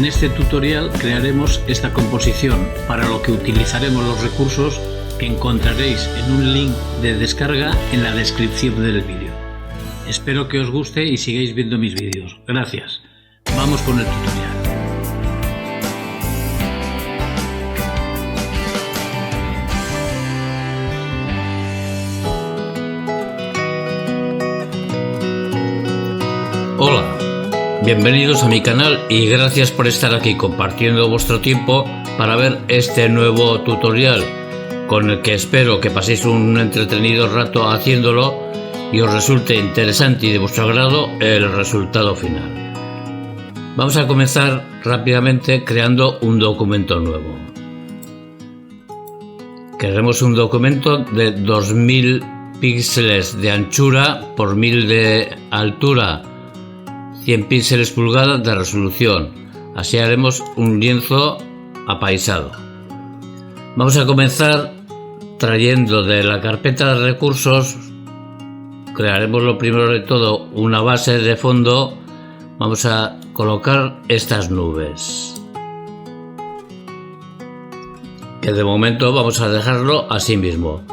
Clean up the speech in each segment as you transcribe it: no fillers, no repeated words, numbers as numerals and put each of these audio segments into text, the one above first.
En este tutorial crearemos esta composición, para lo que utilizaremos los recursos que encontraréis en un link de descarga en la descripción del vídeo. Espero que os guste y sigáis viendo mis vídeos. Gracias. Vamos con el tutorial. Hola, bienvenidos a mi canal y gracias por estar aquí compartiendo vuestro tiempo para ver este nuevo tutorial, con el que espero que paséis un entretenido rato haciéndolo y os resulte interesante y de vuestro agrado el resultado final. Vamos a comenzar rápidamente creando un documento nuevo. Queremos un documento de 2000 píxeles de anchura por 1000 de altura, 100 píxeles pulgadas de resolución. Así haremos un lienzo apaisado. Vamos a comenzar trayendo de la carpeta de recursos. Crearemos lo primero de todo una base de fondo. Vamos a colocar estas nubes, que de momento vamos a dejarlo así mismo,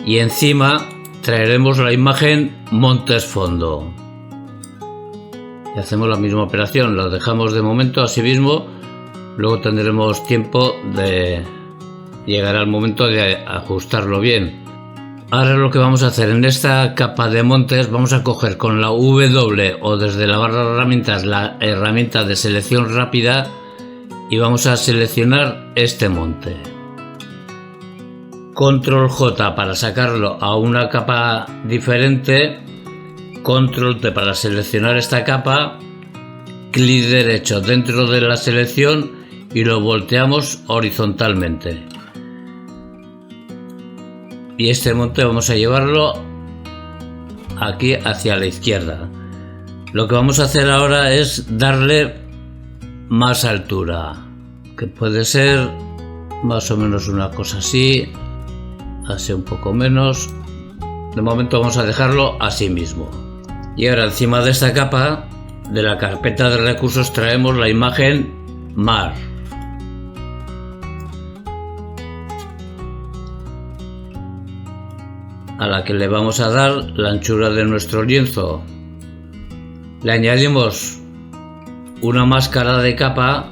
y encima traeremos la imagen montes fondo y hacemos la misma operación, lo dejamos de momento así mismo. Luego tendremos tiempo de llegar al momento de ajustarlo bien. Ahora lo que vamos a hacer en esta capa de montes, vamos a coger con la W o desde la barra de herramientas la herramienta de selección rápida y vamos a seleccionar este monte. Control J para sacarlo a una capa diferente. Control T para seleccionar esta capa, clic derecho dentro de la selección y lo volteamos horizontalmente. Y este monte vamos a llevarlo aquí hacia la izquierda. Lo que vamos a hacer ahora es darle más altura, que puede ser más o menos una cosa así, así un poco menos. De momento vamos a dejarlo así mismo. Y ahora encima de esta capa de la carpeta de recursos traemos la imagen mar. A la que le vamos a dar la anchura de nuestro lienzo. Le añadimos una máscara de capa.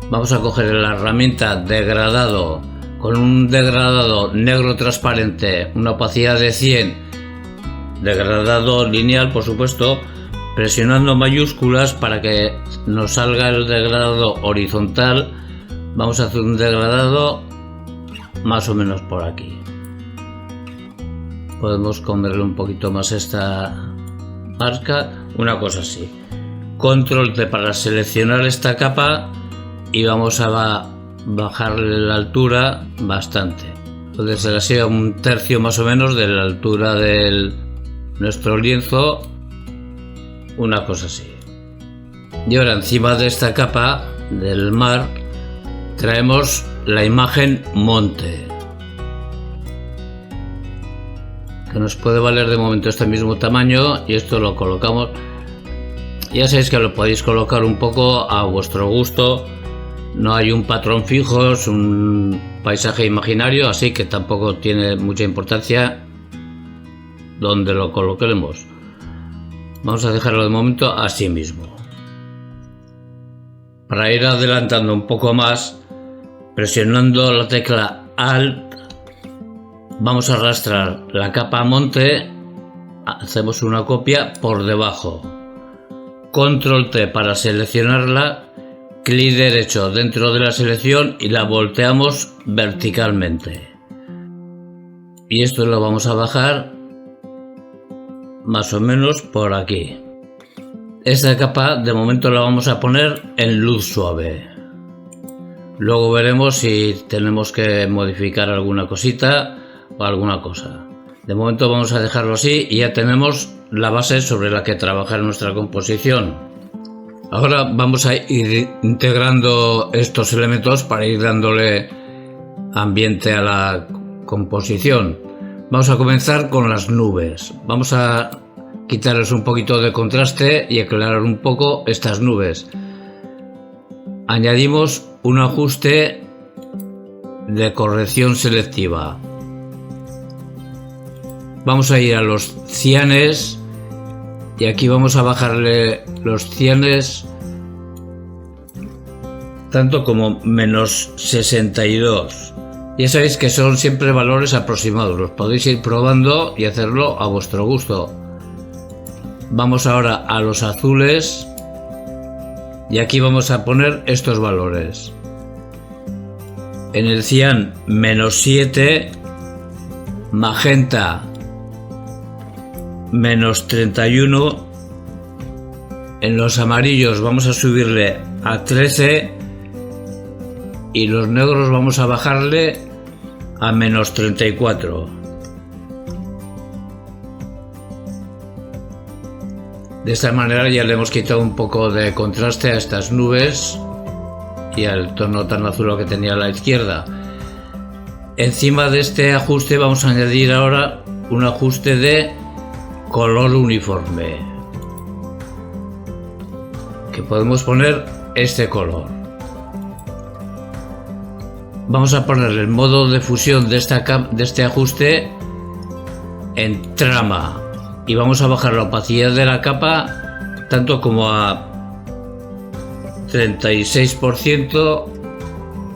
Vamos a coger la herramienta degradado con un degradado negro transparente, una opacidad de 100. Degradado lineal, por supuesto, presionando mayúsculas para que nos salga el degradado horizontal. Vamos a hacer un degradado más o menos por aquí. Podemos comerle un poquito más esta marca, una cosa así. Control T para seleccionar esta capa y vamos a bajarle la altura bastante. Puede ser así a un tercio más o menos de la altura del nuestro lienzo, una cosa así. Y ahora encima de esta capa del mar traemos la imagen monte, que nos puede valer de momento este mismo tamaño, y esto lo colocamos. Ya sabéis que lo podéis colocar un poco a vuestro gusto, no hay un patrón fijo, es un paisaje imaginario, así que tampoco tiene mucha importancia donde lo coloquemos. Vamos a dejarlo de momento así mismo. Para ir adelantando un poco más, presionando la tecla Alt, vamos a arrastrar la capa monte, hacemos una copia por debajo. Control T para seleccionarla, clic derecho dentro de la selección y la volteamos verticalmente. Y esto lo vamos a bajar más o menos por aquí. Esta capa de momento la vamos a poner en luz suave. Luego veremos si tenemos que modificar alguna cosita o alguna cosa. De momento vamos a dejarlo así y ya tenemos la base sobre la que trabajar nuestra composición. Ahora vamos a ir integrando estos elementos para ir dándole ambiente a la composición. Vamos a comenzar con las nubes. Vamos a quitarles un poquito de contraste y aclarar un poco estas nubes. añadimos un ajuste de corrección selectiva. Vamos a ir a los cianes y aquí vamos a bajarle los cianes tanto como menos 62. Ya sabéis que son siempre valores aproximados, los podéis ir probando y hacerlo a vuestro gusto. Vamos ahora a los azules y aquí vamos a poner estos valores. En el cian menos 7, magenta menos 31, en los amarillos vamos a subirle a 13 y los negros vamos a bajarle a menos 34. De esta manera ya le hemos quitado un poco de contraste a estas nubes y al tono tan azul que tenía a la izquierda. Encima de este ajuste vamos a añadir ahora un ajuste de color uniforme, que podemos poner este color. Vamos a ponerle el modo de fusión de este ajuste en trama y vamos a bajar la opacidad de la capa tanto como a 36%.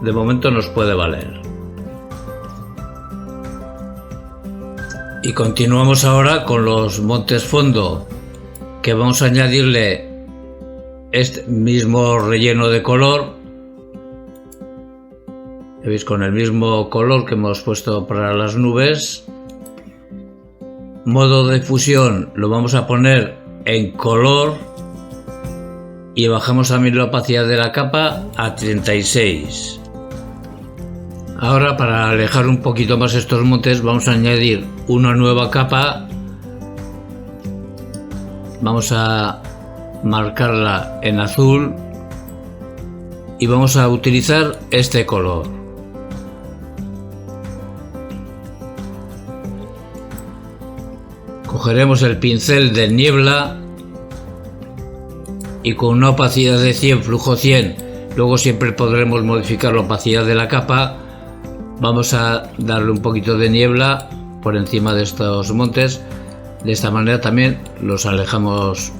De momento nos puede valer. Y continuamos ahora con los montes fondo, que vamos a añadirle este mismo relleno de color. ¿Veis? Con el mismo color que hemos puesto para las nubes. Modo de fusión lo vamos a poner en color y bajamos también la opacidad de la capa a 36. Ahora, para alejar un poquito más estos montes, vamos a añadir una nueva capa. Vamos a marcarla en azul y vamos a utilizar este color. Cogeremos el pincel de niebla y con una opacidad de 100, flujo 100, luego siempre podremos modificar la opacidad de la capa. Vamos a darle un poquito de niebla por encima de estos montes. De esta manera también los alejamos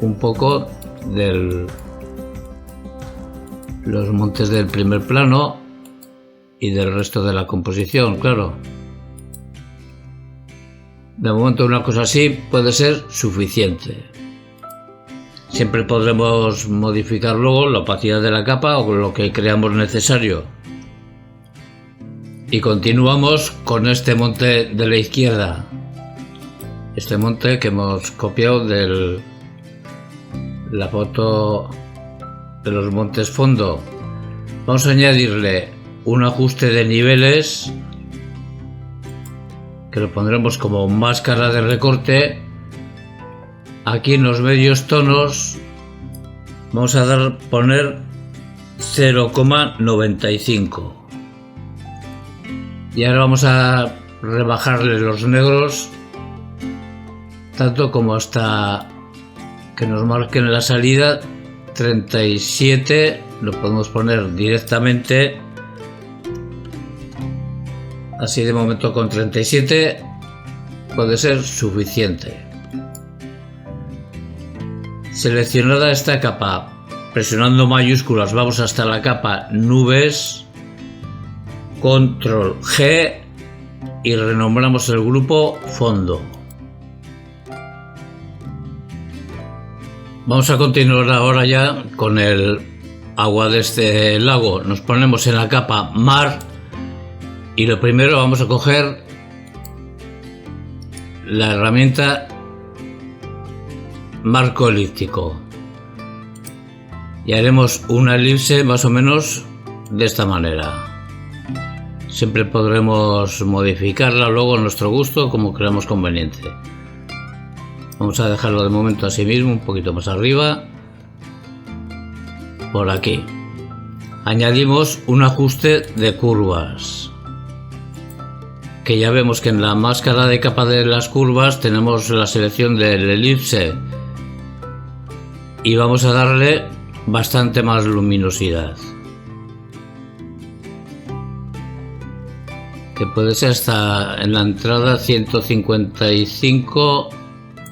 un poco de los montes del primer plano y del resto de la composición, claro. De momento una cosa así puede ser suficiente. Siempre podremos modificar luego la opacidad de la capa o lo que creamos necesario. Y continuamos con este monte de la izquierda. Este monte que hemos copiado de la foto de los montes fondo. Vamos a añadirle un ajuste de niveles que lo pondremos como máscara de recorte. Aquí en los medios tonos vamos a poner 0,95 y ahora vamos a rebajarle los negros tanto como hasta que nos marquen la salida 37. Lo podemos poner directamente así. De momento con 37 puede ser suficiente. Seleccionada esta capa, presionando mayúsculas vamos hasta la capa nubes, control G y renombramos el grupo fondo. Vamos a continuar ahora ya con el agua de este lago. Nos ponemos en la capa mar y lo primero vamos a coger la herramienta marco elíptico y haremos una elipse más o menos de esta manera. Siempre podremos modificarla luego a nuestro gusto como creamos conveniente. Vamos a dejarlo de momento así mismo, un poquito más arriba, por aquí. Añadimos un ajuste de curvas, que ya vemos que en la máscara de capa de las curvas tenemos la selección del elipse y vamos a darle bastante más luminosidad, que puede ser hasta en la entrada 155.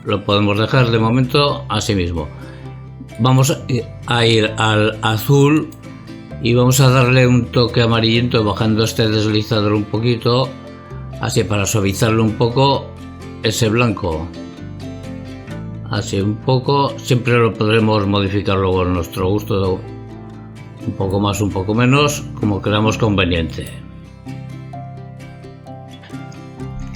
Lo podemos dejar de momento así mismo. Vamos a ir al azul y vamos a darle un toque amarillento bajando este deslizador un poquito, así para suavizarlo un poco ese blanco. Así un poco, siempre lo podremos modificar luego a nuestro gusto, un poco más, un poco menos, como creamos conveniente.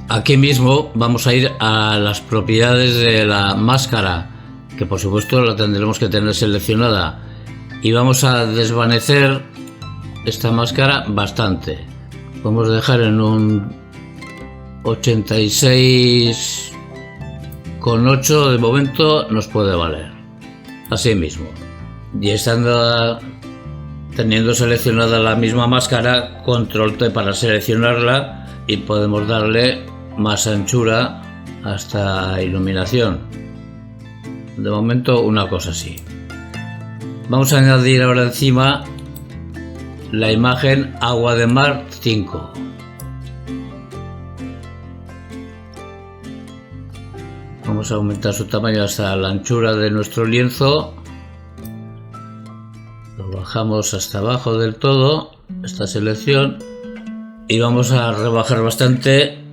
Aquí mismo vamos a ir a las propiedades de la máscara, que por supuesto la tendremos que tener seleccionada, y vamos a desvanecer esta máscara bastante. Podemos dejar en un 86,8 de momento, nos puede valer así mismo. Y estando teniendo seleccionada la misma máscara, control T para seleccionarla y podemos darle más anchura hasta iluminación. De momento una cosa así. Vamos a añadir ahora encima la imagen agua de mar 5. Vamos a aumentar su tamaño hasta la anchura de nuestro lienzo. Lo bajamos hasta abajo del todo, esta selección, y vamos a rebajar bastante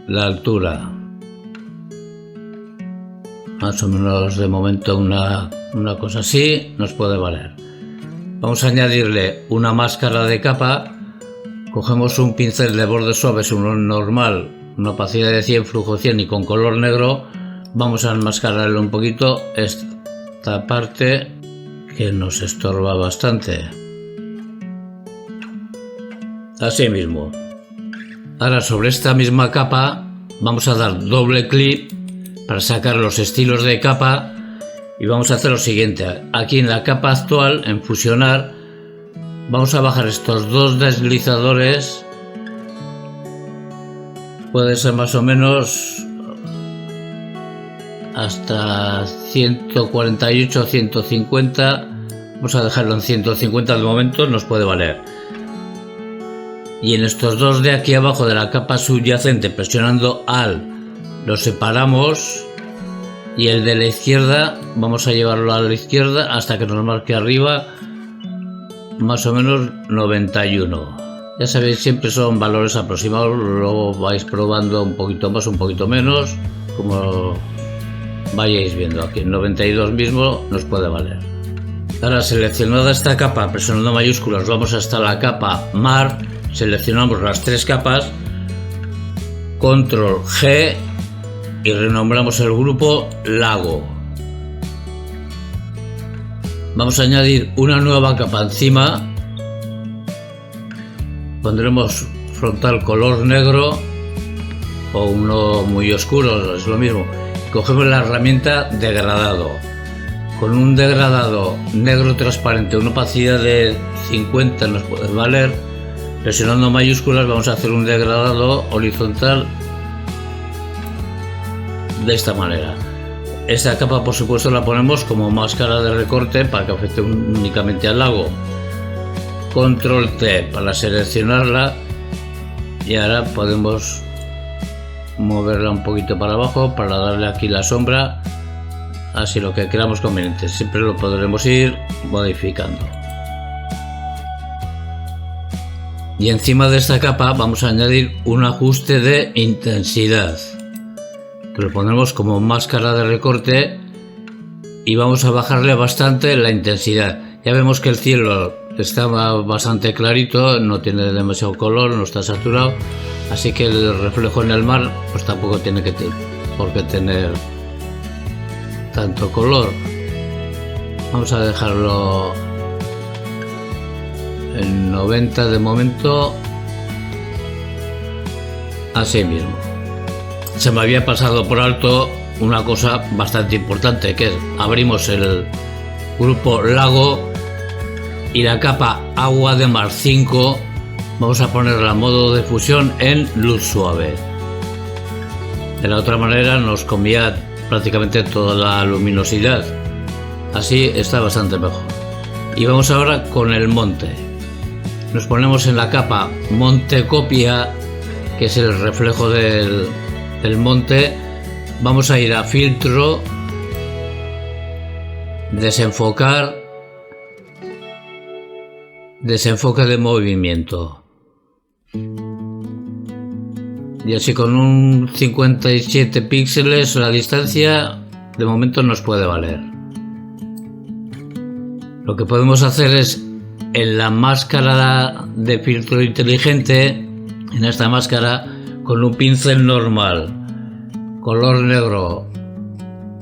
la altura. Más o menos de momento una cosa así nos puede valer. Vamos a añadirle una máscara de capa. Cogemos un pincel de bordes suaves, uno normal, una opacidad de 100, flujo 100 y con color negro. Vamos a enmascararle un poquito esta parte que nos estorba bastante. Así mismo. Ahora sobre esta misma capa vamos a dar doble clic para sacar los estilos de capa y vamos a hacer lo siguiente. Aquí en la capa actual, en fusionar, vamos a bajar estos dos deslizadores. Puede ser más o menos hasta 148, 150. Vamos a dejarlo en 150 de momento, nos puede valer. Y en estos dos de aquí abajo de la capa subyacente, presionando Alt, los separamos, y el de la izquierda vamos a llevarlo a la izquierda hasta que nos marque arriba más o menos 91. Ya sabéis, siempre son valores aproximados, luego vais probando un poquito más, un poquito menos, como vayáis viendo. Aquí en 92 mismo nos puede valer. Ahora, seleccionada esta capa, presionando mayúsculas, vamos hasta la capa mar, seleccionamos las tres capas, control G y renombramos el grupo lago. Vamos a añadir una nueva capa encima, pondremos frontal color negro o uno muy oscuro, es lo mismo. Cogemos la herramienta degradado, con un degradado negro transparente, una opacidad de 50 nos puede valer. Presionando mayúsculas vamos a hacer un degradado horizontal de esta manera. Esta capa por supuesto la ponemos como máscara de recorte para que afecte únicamente al lago. Control T para seleccionarla y ahora podemos moverla un poquito para abajo para darle aquí la sombra, así lo que creamos conveniente. Siempre lo podremos ir modificando. Y encima de esta capa vamos a añadir un ajuste de intensidad, que lo ponemos como máscara de recorte y vamos a bajarle bastante la intensidad. Ya vemos que el cielo está bastante clarito, no tiene demasiado color, no está saturado, así que el reflejo en el mar pues tampoco tiene por qué tener tanto color. Vamos a dejarlo en 90 de momento, así mismo. Se me había pasado por alto una cosa bastante importante, que es abrimos el grupo lago y la capa agua de mar 5 vamos a ponerla a modo de fusión en luz suave. De la otra manera nos comía prácticamente toda la luminosidad, así está bastante mejor. Y vamos ahora con el monte. Nos ponemos en la capa monte copia, que es el reflejo del monte. Vamos a ir a filtro, desenfocar, desenfoque de movimiento. Y así con un 57 píxeles la distancia de momento nos puede valer. Lo que podemos hacer es en la máscara de filtro inteligente, en esta máscara, con un pincel normal, color negro,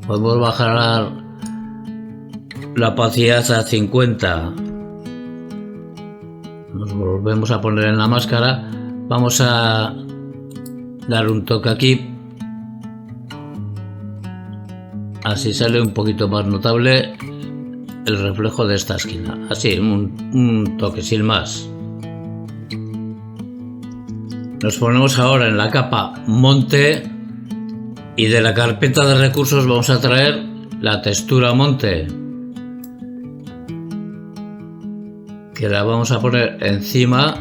podemos bajar la opacidad a 50. Nos volvemos a poner en la máscara, vamos a dar un toque aquí, así sale un poquito más notable el reflejo de esta esquina, así un toque sin más. Nos ponemos ahora en la capa monte y de la carpeta de recursos vamos a traer la textura monte, que la vamos a poner encima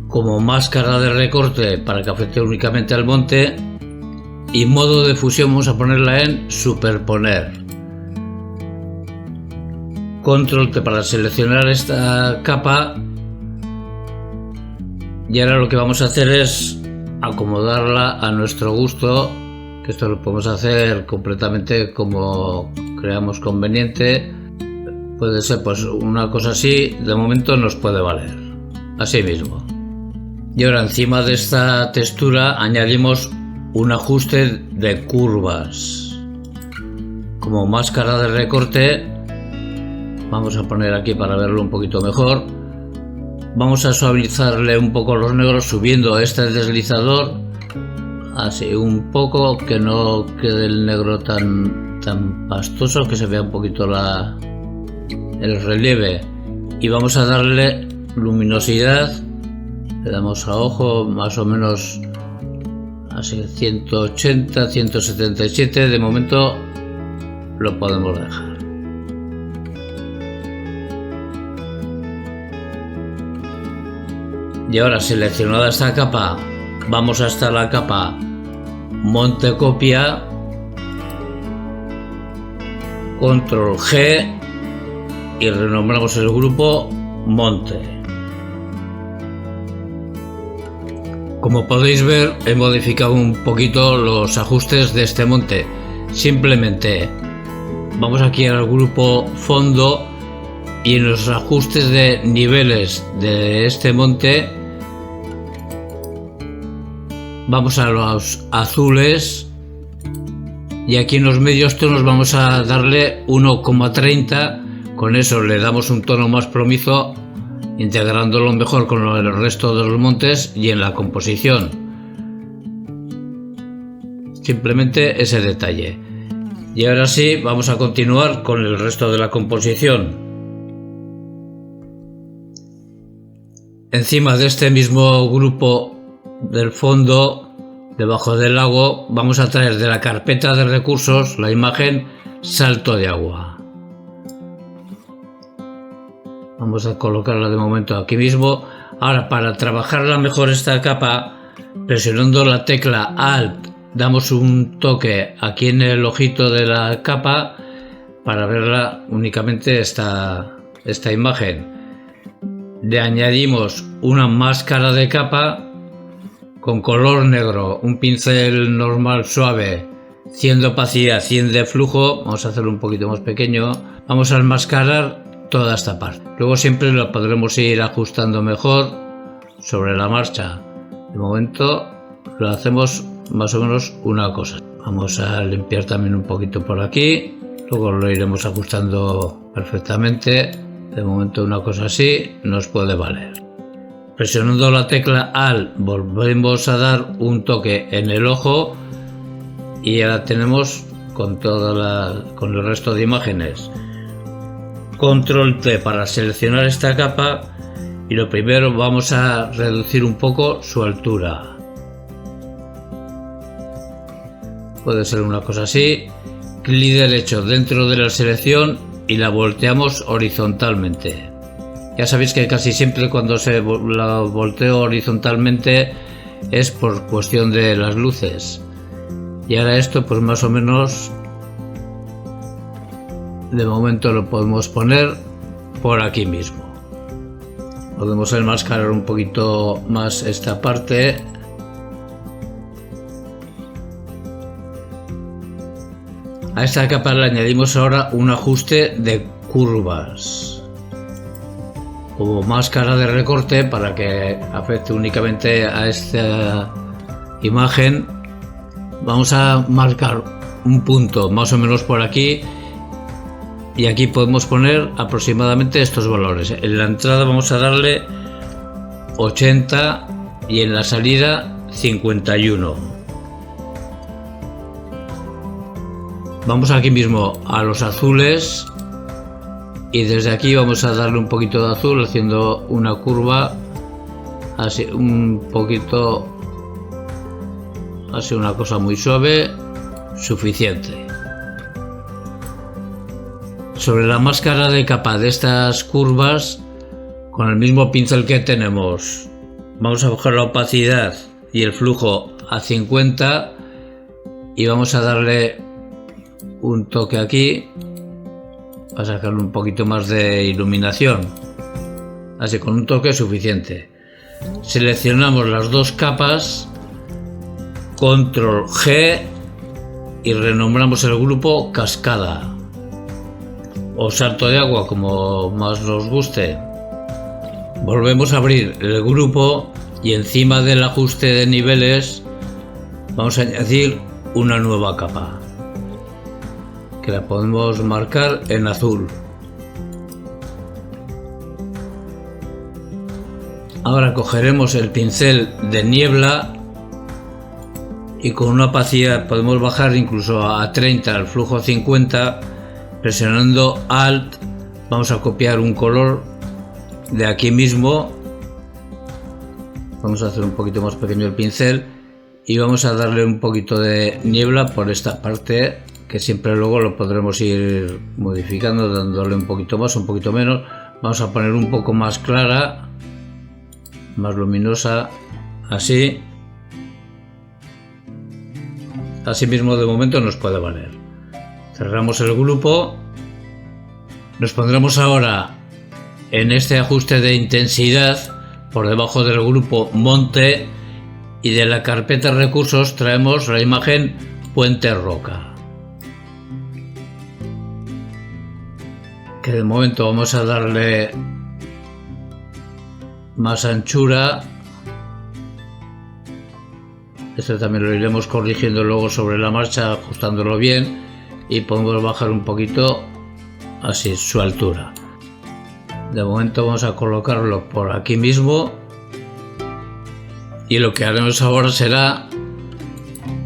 como máscara de recorte para que afecte únicamente al monte, y modo de fusión vamos a ponerla en superponer. Control T para seleccionar esta capa, y ahora lo que vamos a hacer es acomodarla a nuestro gusto, que esto lo podemos hacer completamente como creamos conveniente. Puede ser pues una cosa así, de momento nos puede valer, así mismo. Y ahora encima de esta textura añadimos un ajuste de curvas. Como máscara de recorte, vamos a poner aquí para verlo un poquito mejor. Vamos a suavizarle un poco los negros subiendo este deslizador, así un poco, que no quede el negro tan pastoso, que se vea un poquito el relieve. Y vamos a darle luminosidad, le damos a ojo más o menos así 180, 177, de momento lo podemos dejar. Y ahora, seleccionada esta capa, vamos hasta la capa monte copia, control G y renombramos el grupo monte. Como podéis ver, he modificado un poquito los ajustes de este monte. Simplemente vamos aquí al grupo fondo y en los ajustes de niveles de este monte vamos a los azules, y aquí en los medios tonos vamos a darle 1,30. Con eso le damos un tono más plomizo, integrándolo mejor con el resto de los montes y en la composición. Simplemente ese detalle. Y ahora sí, vamos a continuar con el resto de la composición. Encima de este mismo grupo del fondo, debajo del lago, vamos a traer de la carpeta de recursos la imagen salto de agua. Vamos a colocarla de momento aquí mismo. Ahora, para trabajarla mejor esta capa, presionando la tecla Alt, damos un toque aquí en el ojito de la capa para verla únicamente esta imagen. Le añadimos una máscara de capa con color negro, un pincel normal suave, 100 de opacidad, 100 de flujo. Vamos a hacerlo un poquito más pequeño. Vamos a enmascarar toda esta parte. Luego siempre lo podremos ir ajustando mejor sobre la marcha. De momento lo hacemos más o menos una cosa. Vamos a limpiar también un poquito por aquí, luego lo iremos ajustando perfectamente. De momento una cosa así nos puede valer. Presionando la tecla Alt volvemos a dar un toque en el ojo y ya la tenemos con el resto de imágenes. Control T para seleccionar esta capa, y lo primero vamos a reducir un poco su altura. Puede ser una cosa así, clic derecho dentro de la selección y la volteamos horizontalmente. Ya sabéis que casi siempre cuando la volteo horizontalmente es por cuestión de las luces. Y ahora esto pues más o menos de momento lo podemos poner por aquí mismo. Podemos enmascarar un poquito más esta parte. A esta capa le añadimos ahora un ajuste de curvas como máscara de recorte para que afecte únicamente a esta imagen. Vamos a marcar un punto más o menos por aquí y aquí podemos poner aproximadamente estos valores. En la entrada vamos a darle 80 y en la salida 51. Vamos aquí mismo a los azules y desde aquí vamos a darle un poquito de azul haciendo una curva así, un poquito así, una cosa muy suave, suficiente. Sobre la máscara de capa de estas curvas, con el mismo pincel que tenemos, vamos a coger la opacidad y el flujo a 50 y vamos a darle un toque aquí para sacarle un poquito más de iluminación. Así, con un toque suficiente. Seleccionamos las dos capas, control G y renombramos el grupo cascada o salto de agua, como más nos guste. Volvemos a abrir el grupo y encima del ajuste de niveles vamos a añadir una nueva capa que la podemos marcar en azul. Ahora cogeremos el pincel de niebla y con una opacidad podemos bajar incluso a 30, el flujo a 50. Presionando Alt vamos a copiar un color de aquí mismo. Vamos a hacer un poquito más pequeño el pincel y vamos a darle un poquito de niebla por esta parte, que siempre luego lo podremos ir modificando, dándole un poquito más, un poquito menos. Vamos a poner un poco más clara, más luminosa, así. Así mismo de momento nos puede valer. Cerramos el grupo. Nos pondremos ahora en este ajuste de intensidad por debajo del grupo monte y de la carpeta recursos traemos la imagen puente roca, que de momento vamos a darle más anchura. Esto también lo iremos corrigiendo luego sobre la marcha, ajustándolo bien, y podemos bajar un poquito así su altura. De momento vamos a colocarlo por aquí mismo y lo que haremos ahora será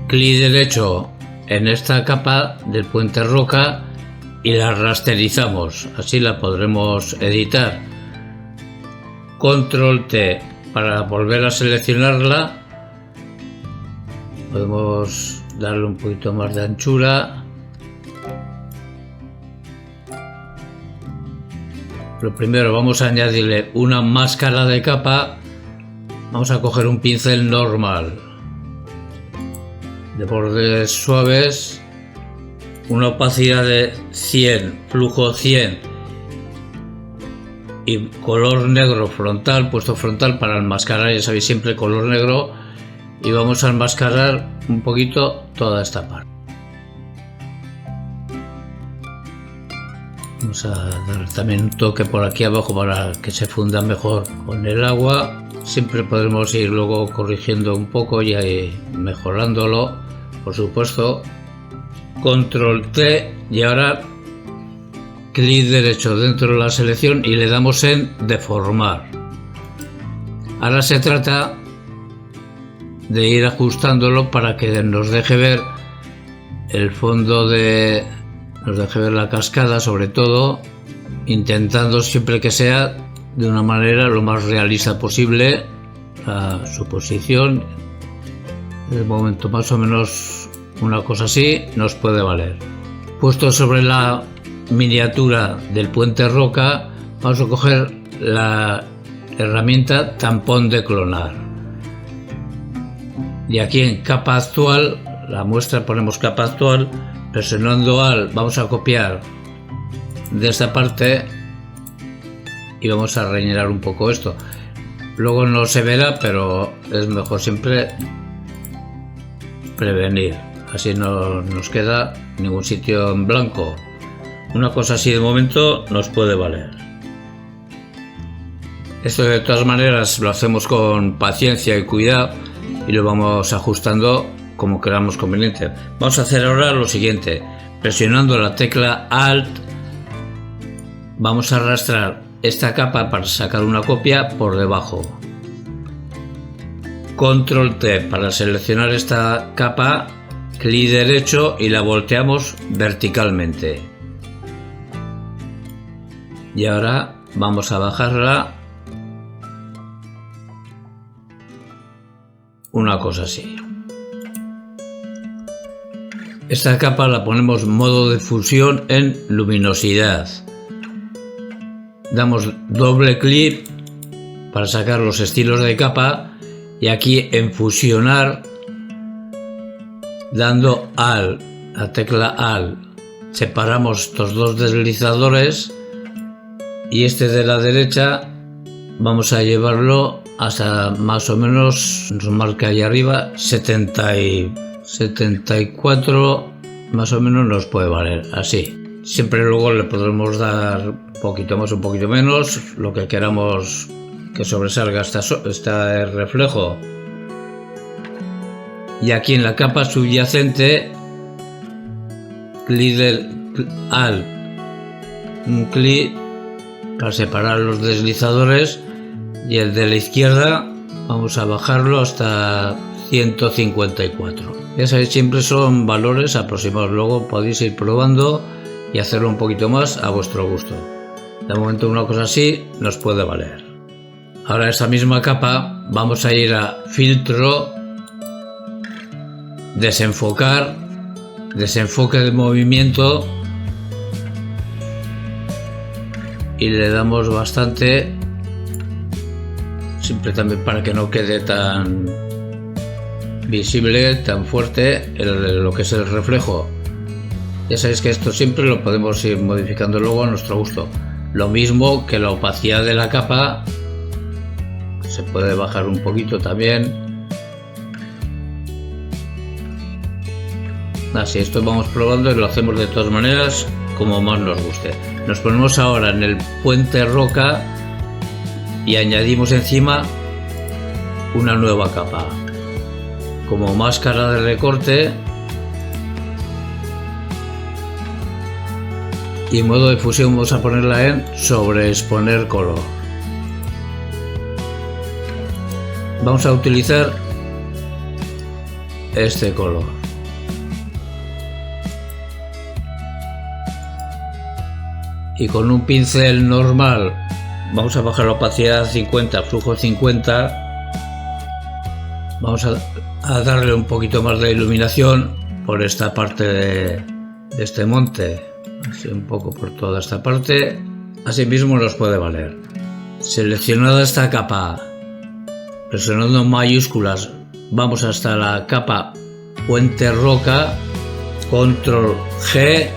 clic derecho en esta capa del puente roca y la rasterizamos, así la podremos editar. Control T para volver a seleccionarla. Podemos darle un poquito más de anchura. Lo primero, vamos a añadirle una máscara de capa. Vamos a coger un pincel normal de bordes suaves, una opacidad de 100, flujo 100 y color negro frontal, puesto frontal para enmascarar, ya sabéis, siempre color negro, y vamos a enmascarar un poquito toda esta parte. Vamos a dar también un toque por aquí abajo para que se funda mejor con el agua. Siempre podremos ir luego corrigiendo un poco y ahí mejorándolo, por supuesto. Control T y ahora clic derecho dentro de la selección y le damos en deformar. Ahora se trata de ir ajustándolo para que nos deje ver el fondo nos deje ver la cascada, sobre todo intentando siempre que sea de una manera lo más realista posible su posición. De momento más o menos una cosa así nos puede valer. Puesto sobre la miniatura del puente roca, vamos a coger la herramienta tampón de clonar. Y aquí en capa actual, la muestra ponemos capa actual, presionando Alt vamos a copiar de esta parte y vamos a rellenar un poco esto. Luego no se verá, pero es mejor siempre prevenir, así no nos queda ningún sitio en blanco. Una cosa así de momento nos puede valer. Esto de todas maneras lo hacemos con paciencia y cuidado y lo vamos ajustando como queramos conveniente. Vamos a hacer ahora lo siguiente: presionando la tecla Alt vamos a arrastrar esta capa para sacar una copia por debajo. Control T para seleccionar esta capa, clic derecho y la volteamos verticalmente. Y ahora vamos a bajarla una cosa así. Esta capa la ponemos modo de fusión en luminosidad. Damos doble clic para sacar los estilos de capa y aquí en fusionar, dando Alt, la tecla Alt, separamos estos dos deslizadores y este de la derecha vamos a llevarlo hasta más o menos, nos marca ahí arriba 74, más o menos nos puede valer así. Siempre luego le podremos dar un poquito más, un poquito menos, lo que queramos que sobresalga este reflejo. Y aquí en la capa subyacente, clic del Alt, un clic para separar los deslizadores, y el de la izquierda vamos a bajarlo hasta 154. Ya sabéis, siempre son valores aproximados, luego podéis ir probando y hacerlo un poquito más a vuestro gusto. De momento una cosa así nos puede valer. Ahora esta misma capa vamos a ir a filtro, desenfocar, desenfoque de movimiento y le damos bastante, siempre también para que no quede tan visible, tan fuerte lo que es el reflejo. Ya sabéis que esto siempre lo podemos ir modificando luego a nuestro gusto. Lo mismo que la opacidad de la capa, se puede bajar un poquito también. Así, esto vamos probando y lo hacemos de todas maneras como más nos guste. Nos ponemos ahora en el puente roca y añadimos encima una nueva capa como máscara de recorte, y en modo de fusión vamos a ponerla en sobreexponer color. Vamos a utilizar este color. Y con un pincel normal vamos a bajar la opacidad a 50, flujo 50. Vamos a darle un poquito más de iluminación por esta parte de este monte, así un poco por toda esta parte. Así mismo nos puede valer. Seleccionada esta capa, presionando mayúsculas, vamos hasta la capa puente roca, control G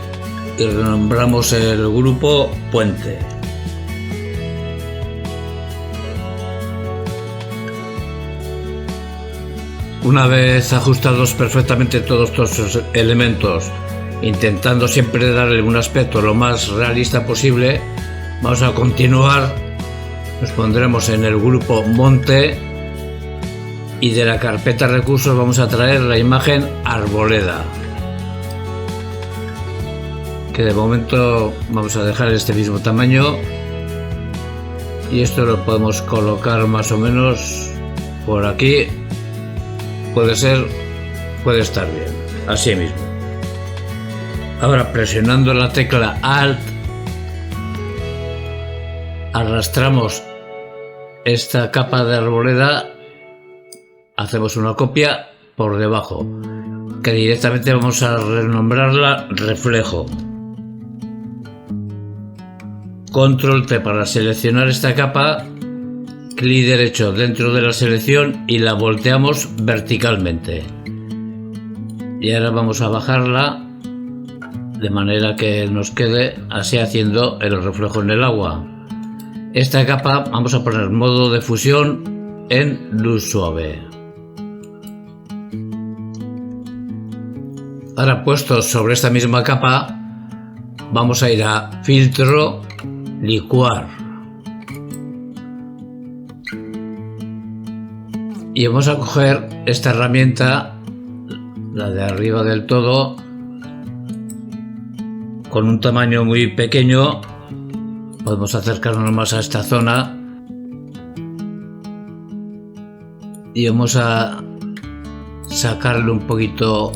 y renombramos el grupo puente. Una vez ajustados perfectamente todos estos elementos, intentando siempre darle un aspecto lo más realista posible, vamos a continuar. Nos pondremos en el grupo monte y de la carpeta recursos vamos a traer la imagen arboleda, que de momento vamos a dejar este mismo tamaño, y esto lo podemos colocar más o menos por aquí. Puede estar bien, así mismo. Ahora, presionando la tecla Alt, arrastramos esta capa de arboleda, hacemos una copia por debajo. que directamente vamos a renombrarla reflejo. Control T para seleccionar esta capa, clic derecho dentro de la selección y la volteamos verticalmente. Y ahora vamos a bajarla de manera que nos quede así, haciendo el reflejo en el agua. Esta capa vamos a poner modo de fusión en luz suave. Ahora, puestos sobre esta misma capa, vamos a ir a filtro, licuar, y vamos a coger esta herramienta, la de arriba del todo, con un tamaño muy pequeño. Podemos acercarnos más a esta zona y vamos a sacarle un poquito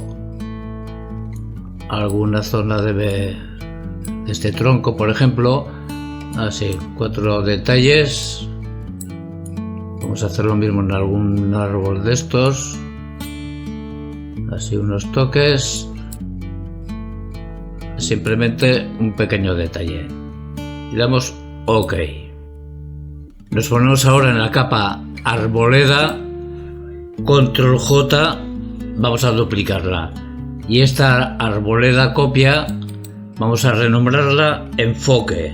a alguna zona de este tronco, por ejemplo. Así, 4 detalles. Vamos a hacer lo mismo en algún árbol de estos. Así, unos toques. Simplemente un pequeño detalle. Y damos OK. Nos ponemos ahora en la capa arboleda, control J, vamos a duplicarla. Y esta arboleda copia vamos a renombrarla enfoque.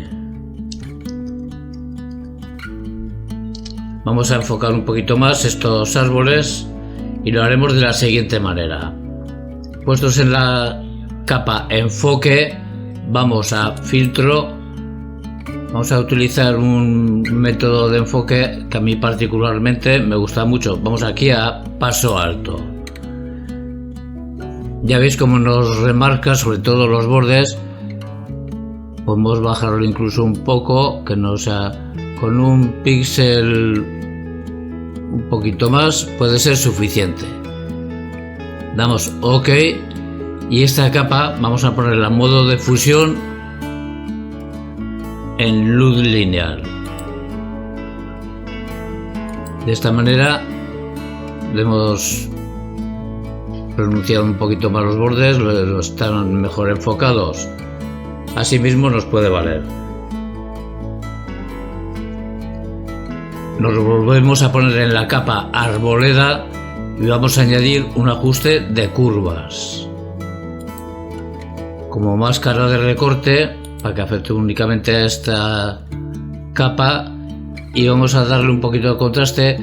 Vamos a enfocar un poquito más estos árboles y lo haremos de la siguiente manera. Puestos en la capa enfoque, vamos a filtro. Vamos a utilizar un método de enfoque que a mí particularmente me gusta mucho. Vamos aquí a paso alto. Ya veis cómo nos remarca sobre todo los bordes. Podemos bajarlo incluso un poco, que no sea con un píxel un poquito más, puede ser suficiente. Damos OK y esta capa vamos a ponerla en modo de fusión en luz lineal. De esta manera le hemos pronunciado un poquito más los bordes, están mejor enfocados. Asimismo nos puede valer. Nos volvemos a poner en la capa arboleda y vamos a añadir un ajuste de curvas como máscara de recorte para que afecte únicamente a esta capa, y vamos a darle un poquito de contraste.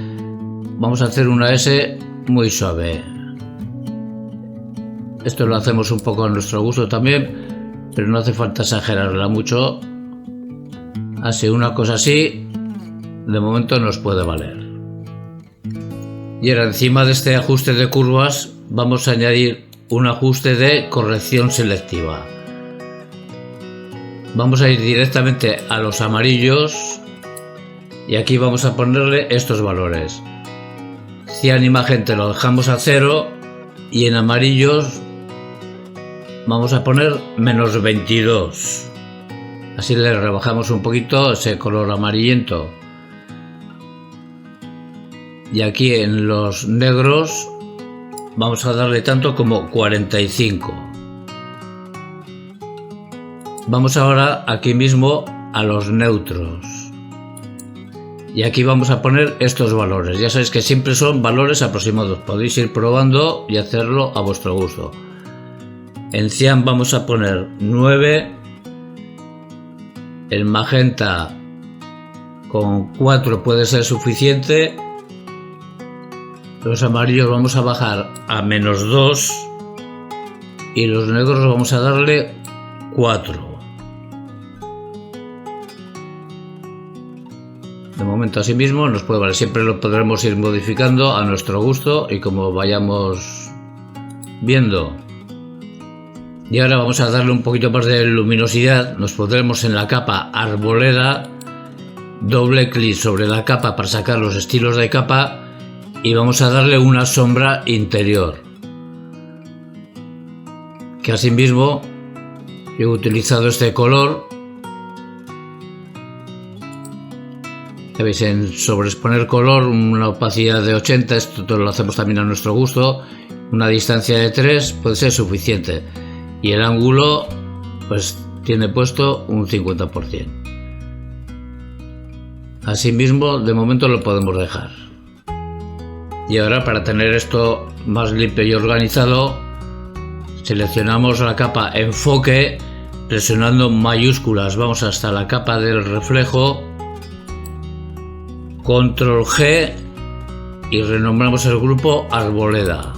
Vamos a hacer una S muy suave. Esto lo hacemos un poco a nuestro gusto también, pero no hace falta exagerarla mucho. Así, una cosa así de momento nos puede valer. Y ahora, encima de este ajuste de curvas, vamos a añadir un ajuste de corrección selectiva. Vamos a ir directamente a los amarillos y aquí vamos a ponerle estos valores. Cian y magenta lo dejamos a 0 y en amarillos vamos a poner menos 22. Así le rebajamos un poquito ese color amarillento. Y aquí en los negros vamos a darle tanto como 45. Vamos ahora aquí mismo a los neutros. Y aquí vamos a poner estos valores. Ya sabéis que siempre son valores aproximados. Podéis ir probando y hacerlo a vuestro gusto. En cian vamos a poner 9. El magenta con 4 puede ser suficiente. Los amarillos vamos a bajar a menos 2 y los negros vamos a darle 4. De momento así mismo nos puede valer, siempre lo podremos ir modificando a nuestro gusto y como vayamos viendo. Y ahora vamos a darle un poquito más de luminosidad. Nos pondremos en la capa arboleda, doble clic sobre la capa para sacar los estilos de capa y vamos a darle una sombra interior, que asimismo yo he utilizado este color. Ya veis, en sobreexponer color una opacidad de 80, esto todo lo hacemos también a nuestro gusto, una distancia de 3 puede ser suficiente, y el ángulo pues tiene puesto un 50%. Asimismo, de momento lo podemos dejar. Y ahora, para tener esto más limpio y organizado, seleccionamos la capa enfoque presionando mayúsculas. Vamos hasta la capa del reflejo, control G, y renombramos el grupo Arboleda.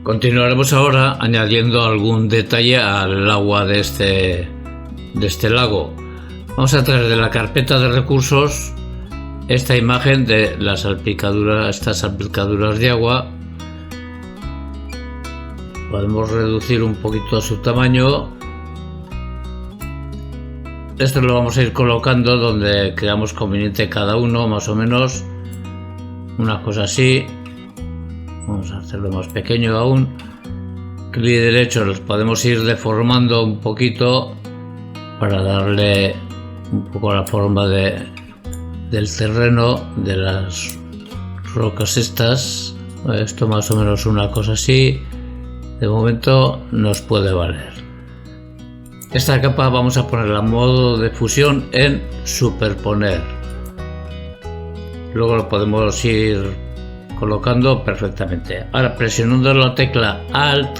Continuaremos ahora añadiendo algún detalle al agua de este lago. Vamos a traer de la carpeta de recursos esta imagen de las salpicaduras, estas salpicaduras de agua. Podemos reducir un poquito su tamaño. Esto lo vamos a ir colocando donde creamos conveniente cada uno, más o menos. Una cosa así. Vamos a hacerlo más pequeño aún. Clic derecho, los podemos ir deformando un poquito para darle un poco la forma del terreno, de las rocas estas. Esto más o menos una cosa así. De momento nos puede valer. Esta capa vamos a ponerla en modo de fusión en superponer. Luego lo podemos ir colocando perfectamente. Ahora, presionando la tecla Alt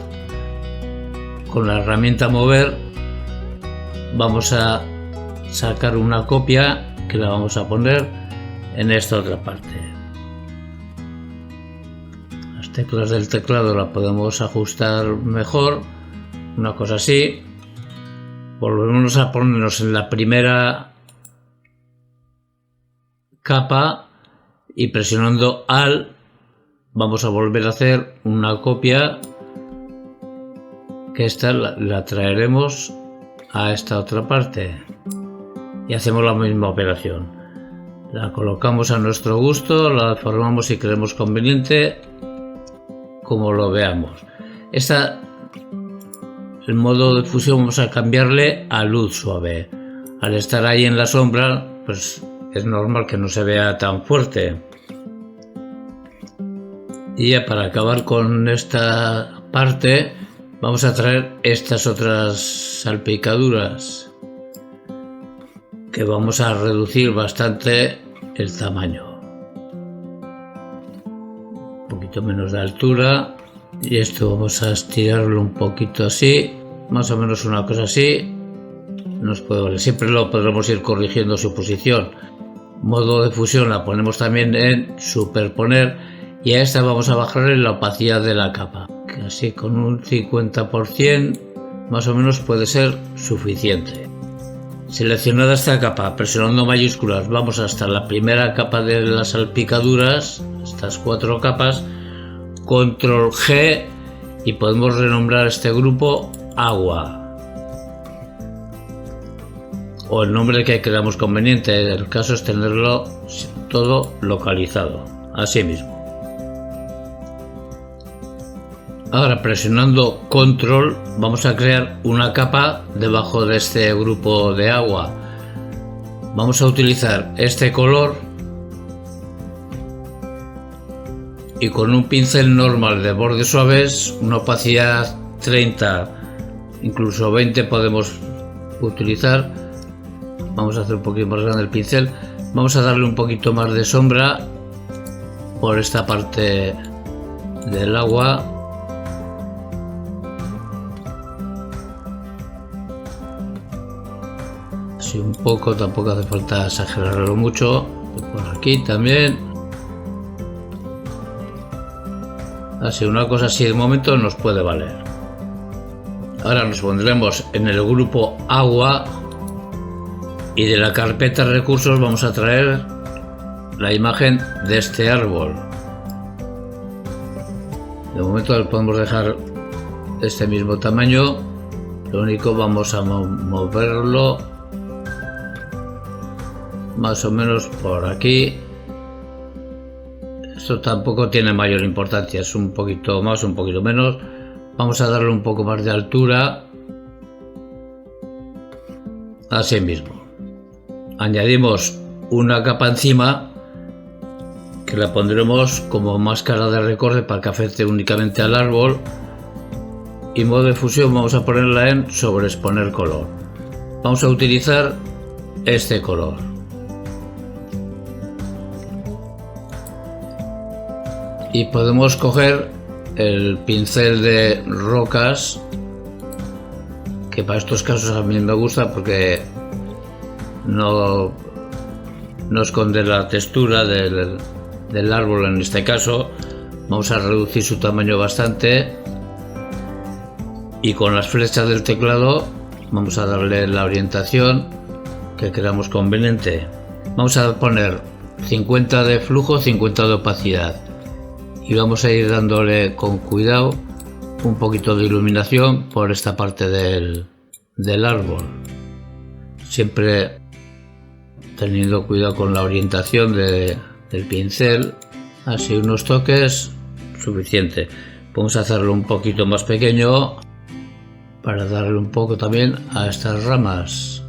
con la herramienta mover, vamos a sacar una copia que la vamos a poner en esta otra parte. Las teclas del teclado la podemos ajustar mejor, una cosa así. Volvemos a ponernos en la primera capa y presionando Alt vamos a volver a hacer una copia, que esta la traeremos a esta otra parte y hacemos la misma operación. La colocamos a nuestro gusto, la deformamos si creemos conveniente, como lo veamos. El modo de fusión vamos a cambiarle a luz suave. Al estar ahí en la sombra, pues es normal que no se vea tan fuerte. Y ya para acabar con esta parte, vamos a traer estas otras salpicaduras, que vamos a reducir bastante el tamaño. Un poquito menos de altura, y esto vamos a estirarlo un poquito así, más o menos una cosa así. Nos puede valer. Siempre lo podremos ir corrigiendo su posición. Modo de fusión la ponemos también en superponer, y a esta vamos a bajarle la opacidad de la capa, que así con un 50% más o menos puede ser suficiente. Seleccionada esta capa, presionando mayúsculas, vamos hasta la primera capa de las salpicaduras, estas 4 capas, control G, y podemos renombrar este grupo agua, o el nombre que creamos conveniente. El caso es tenerlo todo localizado, así mismo. Ahora, presionando control, vamos a crear una capa debajo de este grupo de agua. Vamos a utilizar este color y con un pincel normal de bordes suaves, una opacidad 30, incluso 20 podemos utilizar. Vamos a hacer un poquito más grande el pincel. Vamos a darle un poquito más de sombra por esta parte del agua. Así un poco, tampoco hace falta exagerarlo mucho. Por aquí también. Así, una cosa así de momento nos puede valer. Ahora nos pondremos en el grupo agua, y de la carpeta recursos vamos a traer la imagen de este árbol. De momento lo podemos dejar de este mismo tamaño. Lo único, vamos a moverlo más o menos por aquí. Esto tampoco tiene mayor importancia, es un poquito más, un poquito menos. Vamos a darle un poco más de altura, así mismo. Añadimos una capa encima que la pondremos como máscara de recorte para que afecte únicamente al árbol, y modo de fusión vamos a ponerla en sobreexponer color. Vamos a utilizar este color. Y podemos coger el pincel de rocas, que para estos casos a mí me gusta porque no esconde la textura del árbol. En este caso vamos a reducir su tamaño bastante, y con las flechas del teclado vamos a darle la orientación que queramos conveniente. Vamos a poner 50 de flujo, 50 de opacidad, y vamos a ir dándole con cuidado un poquito de iluminación por esta parte del árbol, siempre teniendo cuidado con la orientación del pincel. Así unos toques suficiente. Vamos a hacerlo un poquito más pequeño para darle un poco también a estas ramas,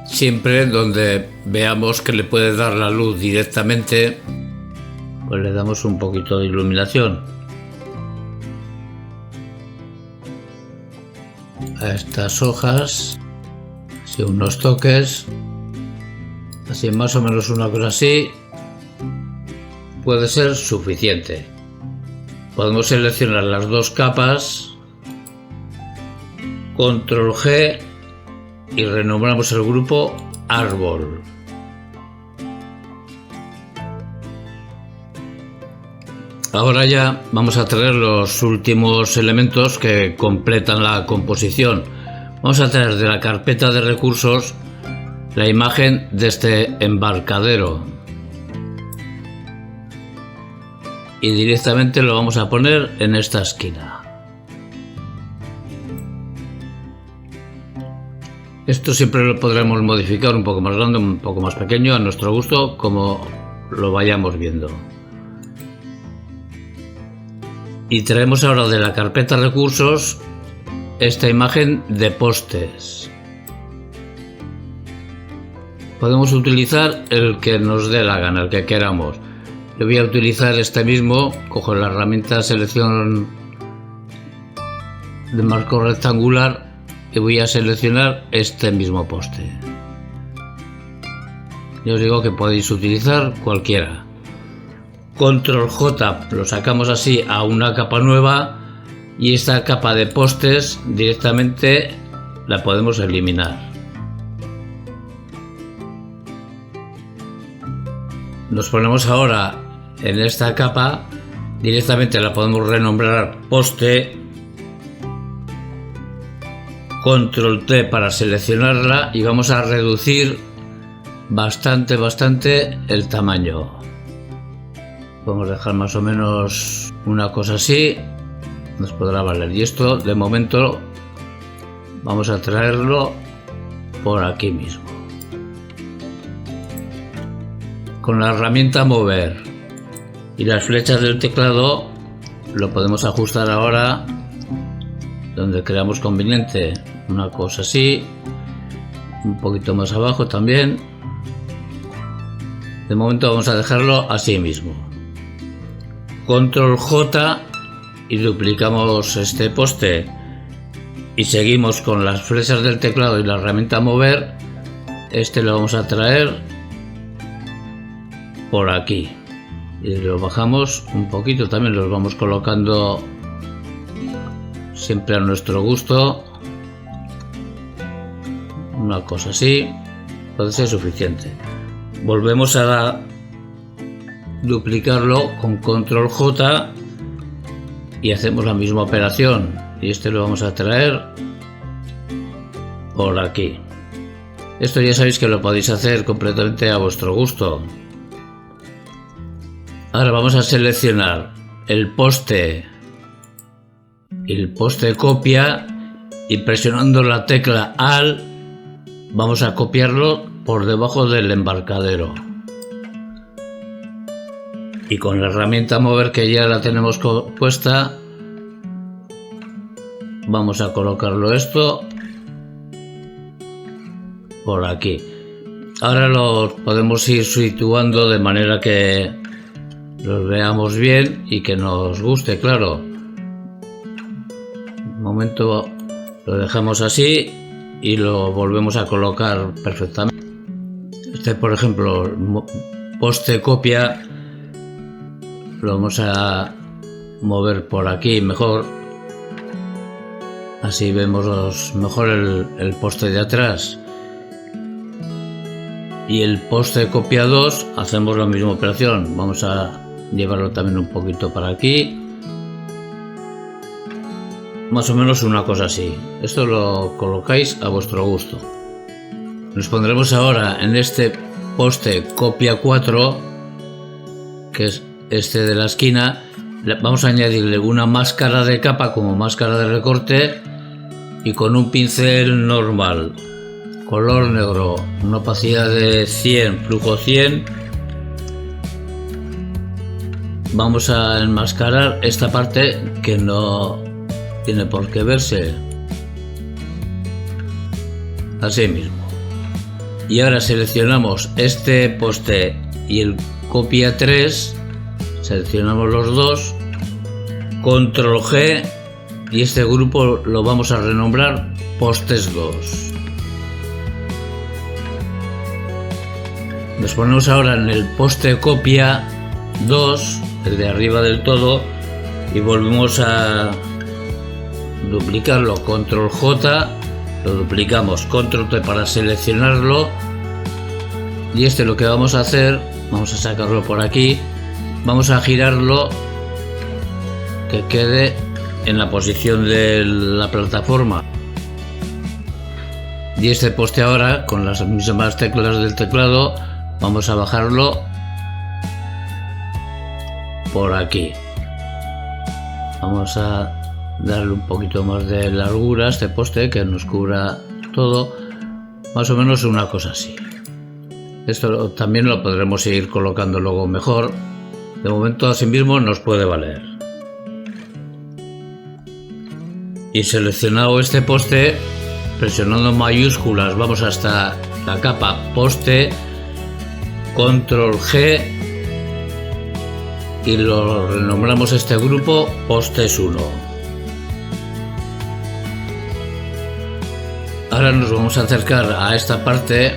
siempre donde veamos que le puede dar la luz directamente, pues le damos un poquito de iluminación. A estas hojas, así unos toques, así más o menos una cosa así, puede ser suficiente. Podemos seleccionar las dos capas, control G, y renombramos el grupo árbol. Ahora ya vamos a traer los últimos elementos que completan la composición. Vamos a traer de la carpeta de recursos la imagen de este embarcadero, y directamente lo vamos a poner en esta esquina. Esto siempre lo podremos modificar un poco más grande, un poco más pequeño, a nuestro gusto, como lo vayamos viendo. Y traemos ahora de la carpeta recursos esta imagen de postes. Podemos utilizar el que nos dé la gana, el que queramos. Yo voy a utilizar este mismo, cojo la herramienta selección de marco rectangular y voy a seleccionar este mismo poste. Yo os digo que podéis utilizar cualquiera. Control J, lo sacamos así a una capa nueva, y esta capa de postes directamente la podemos eliminar. Nos ponemos ahora en esta capa, directamente la podemos renombrar poste, control T para seleccionarla, y vamos a reducir bastante el tamaño. Podemos dejar más o menos una cosa así, nos podrá valer. Y esto de momento vamos a traerlo por aquí mismo. Con la herramienta mover y las flechas del teclado lo podemos ajustar ahora donde creamos conveniente. Una cosa así, un poquito más abajo también. De momento vamos a dejarlo así mismo. Control J y duplicamos este poste, y seguimos con las flechas del teclado y la herramienta mover. Este lo vamos a traer por aquí y lo bajamos un poquito, también los vamos colocando siempre a nuestro gusto. Una cosa así puede ser suficiente. Volvemos a duplicarlo con control J y hacemos la misma operación, y este lo vamos a traer por aquí. Esto ya sabéis que lo podéis hacer completamente a vuestro gusto. Ahora vamos a seleccionar el poste y el poste copia, y presionando la tecla Alt vamos a copiarlo por debajo del embarcadero. Y con la herramienta mover, que ya la tenemos puesta, vamos a colocarlo esto por aquí. Ahora los podemos ir situando de manera que los veamos bien y que nos guste, claro. Un momento lo dejamos así y lo volvemos a colocar perfectamente. Este, por ejemplo, poste copia, lo vamos a mover por aquí mejor, así vemos mejor el poste de atrás. Y el poste copia 2 hacemos la misma operación, vamos a llevarlo también un poquito para aquí, más o menos una cosa así. Esto lo colocáis a vuestro gusto. Nos pondremos ahora en este poste copia 4, que es este de la esquina. Vamos a añadirle una máscara de capa como máscara de recorte y con un pincel normal, color negro, una opacidad de 100, flujo 100, vamos a enmascarar esta parte que no tiene por qué verse, así mismo. Y ahora seleccionamos este poste y el copia 3, seleccionamos los dos, control G, y este grupo lo vamos a renombrar postes 2. Nos ponemos ahora en el poste copia 2, el de arriba del todo, y volvemos a duplicarlo, control J, lo duplicamos, control T para seleccionarlo, y este lo que vamos a hacer, vamos a sacarlo por aquí, vamos a girarlo que quede en la posición de la plataforma. Y este poste ahora, con las mismas teclas del teclado, vamos a bajarlo por aquí. Vamos a darle un poquito más de largura a este poste, que nos cubra todo, más o menos una cosa así. Esto también lo podremos ir colocando luego mejor. De momento así mismo nos puede valer. Y seleccionado este poste, presionando mayúsculas vamos hasta la capa poste, control G, y lo renombramos este grupo postes 1. Ahora nos vamos a acercar a esta parte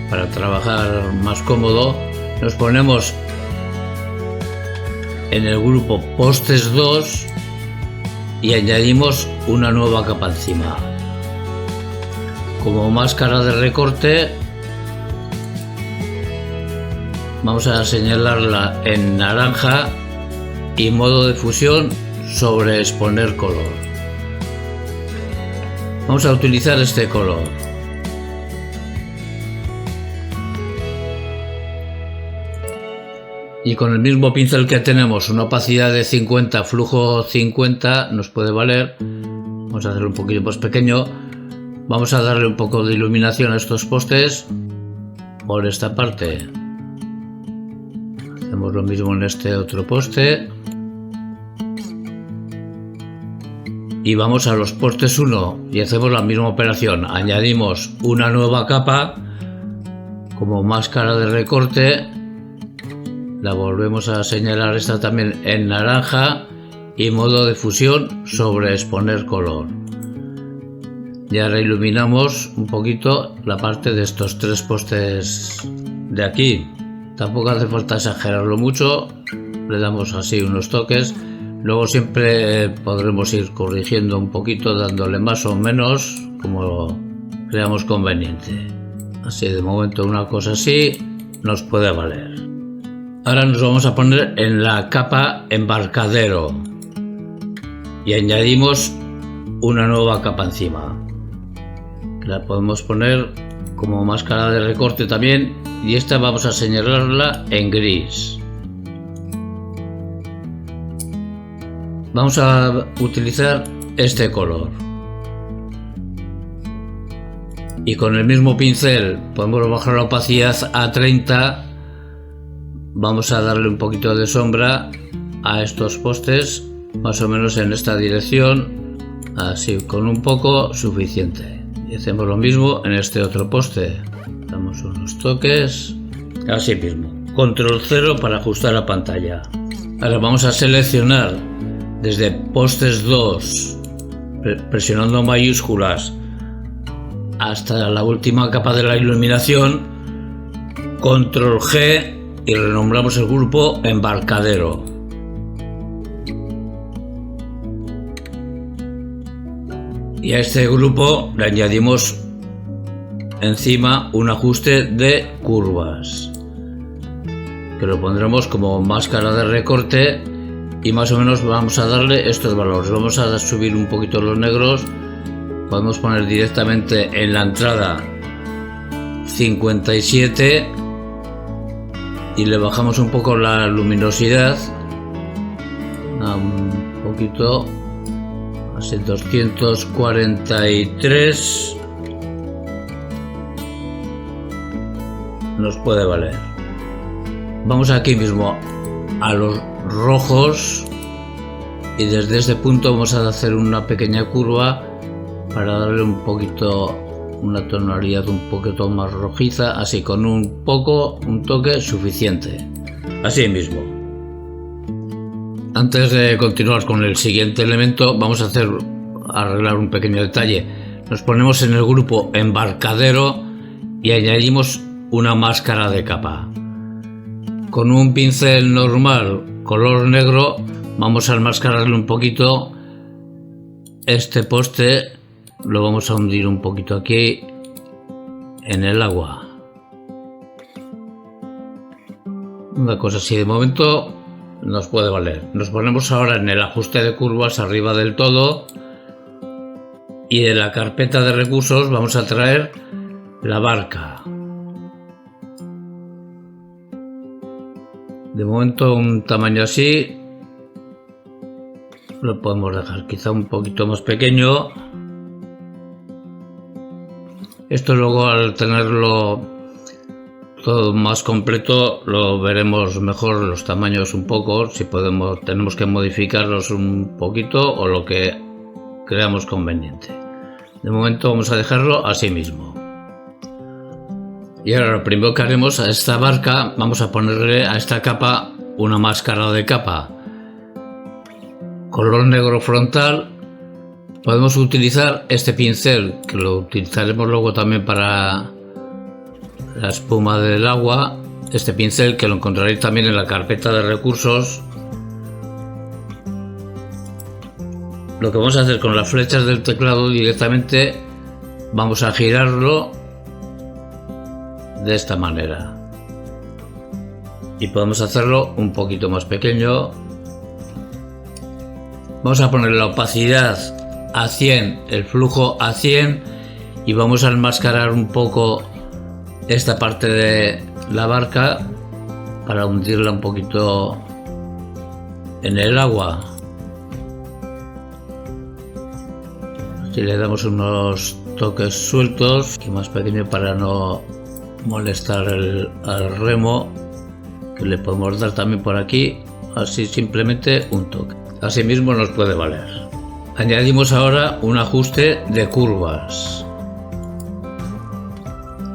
para trabajar más cómodo. Nos ponemos en el grupo postes 2 y añadimos una nueva capa encima. Como máscara de recorte vamos a señalarla en naranja y modo de fusión sobre exponer color. Vamos a utilizar este color. Y con el mismo pincel que tenemos, una opacidad de 50, flujo 50, nos puede valer. Vamos a hacerlo un poquito más pequeño. Vamos a darle un poco de iluminación a estos postes por esta parte. Hacemos lo mismo en este otro poste. Y vamos a los postes 1 y hacemos la misma operación. Añadimos una nueva capa como máscara de recorte. La volvemos a señalar, esta también en naranja, y modo de fusión sobre exponer color. Y ahora iluminamos un poquito la parte de estos tres postes de aquí. Tampoco hace falta exagerarlo mucho, le damos así unos toques. Luego siempre podremos ir corrigiendo un poquito, dándole más o menos como creamos conveniente. Así, de momento una cosa así nos puede valer. Ahora nos vamos a poner en la capa embarcadero y añadimos una nueva capa encima. La podemos poner como máscara de recorte también, y esta vamos a señalarla en gris. Vamos a utilizar este color. Y con el mismo pincel podemos bajar la opacidad a 30. Vamos a darle un poquito de sombra a estos postes, más o menos en esta dirección, así, con un poco suficiente. Y hacemos lo mismo en este otro poste. Damos unos toques. Así mismo. Control 0 para ajustar la pantalla. Ahora vamos a seleccionar desde postes 2, presionando mayúsculas, hasta la última capa de la iluminación. Control G y renombramos el grupo Embarcadero. Y a este grupo le añadimos encima un ajuste de curvas, que lo pondremos como máscara de recorte, y más o menos vamos a darle estos valores. Vamos a subir un poquito los negros, podemos poner directamente en la entrada 57 y le bajamos un poco la luminosidad, un poquito, así 243 nos puede valer. Vamos aquí mismo a los rojos y desde este punto vamos a hacer una pequeña curva para darle un poquito, una tonalidad un poquito más rojiza, así con un toque suficiente. Así mismo. Antes de continuar con el siguiente elemento, vamos a arreglar un pequeño detalle. Nos ponemos en el grupo Embarcadero y añadimos una máscara de capa. Con un pincel normal color negro vamos a enmascararle un poquito este poste, lo vamos a hundir un poquito aquí en el agua. Una cosa así de momento nos puede valer. Nos ponemos ahora en el ajuste de curvas arriba del todo y de la carpeta de recursos vamos a traer la barca. De momento un tamaño así, lo podemos dejar quizá un poquito más pequeño. Esto luego, al tenerlo todo más completo, lo veremos mejor los tamaños un poco, si tenemos que modificarlos un poquito o lo que creamos conveniente. De momento vamos a dejarlo así mismo. Y ahora lo primero que haremos a esta barca, vamos a ponerle a esta capa una máscara de capa. Color negro frontal. Podemos utilizar este pincel, que lo utilizaremos luego también para la espuma del agua. Este pincel que lo encontraréis también en la carpeta de recursos. Lo que vamos a hacer con las flechas del teclado directamente, vamos a girarlo de esta manera y podemos hacerlo un poquito más pequeño. Vamos a poner la opacidad a 100, el flujo a 100 y vamos a enmascarar un poco esta parte de la barca para hundirla un poquito en el agua. Así le damos unos toques sueltos y más pequeño para no molestar al remo, que le podemos dar también por aquí, así simplemente un toque. Así mismo nos puede valer. Añadimos ahora un ajuste de curvas,